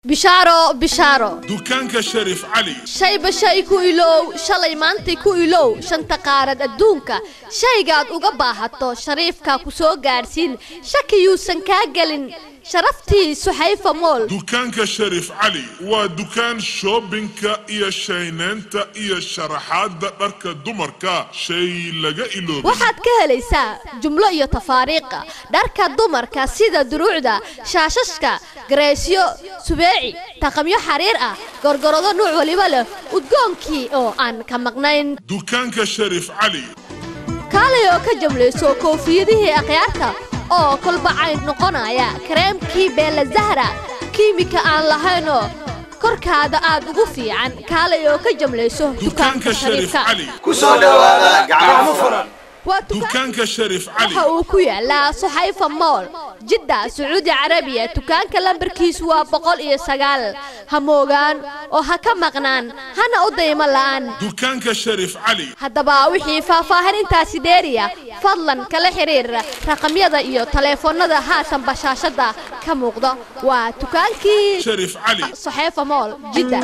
بشارة دكانك شريف علي شاي بشاي كويلو شالي مانتي كويلو شنطة قارد الدونكا شاي قاد وقباهاتو شريفكا كسو قارسين شاكي يوسن كاقلن شرفتي سحيفة مول دكانك شريف علي ودكان شوبينكا إيا شاينانتا إيا شرحات داركا دمركا شاي لغا إلو waxaad ka helaysaa jumlo iyo tafaariiqa dharka dumarka sida duruucda shaashashka gareesyo subeeci taqamyo xariir ah gorgorado nooc waliba leh udgoonkii oo aan ka maqnayn دكانك شريف علي kaalayo ka jamlayso koofiyadihii akhyaarta oo kolba cayn noqonaya kareemkii beela zahra kiimika aan lahayno korkaada aad ugu fiican kaalayo ka jamlayso دكانك شريف علي كسو دوادا gacmo furan دكانك شريف علي waxa uu ku yaalaa Suxayfa Mall Jidda Saudi Arabia dukaanka lambarkiisu waa 109 hamoogan oo ha ka maqnaan hana u dayma la'aan دكانك شريف علي haddaba wixii faahfaahintaasi dheeriya fadlan kala xiriir raqamyada iyo taleefanada haatan bashaashada ka muuqda waa dukaankii شريف علي Suxayfa Mall Jidda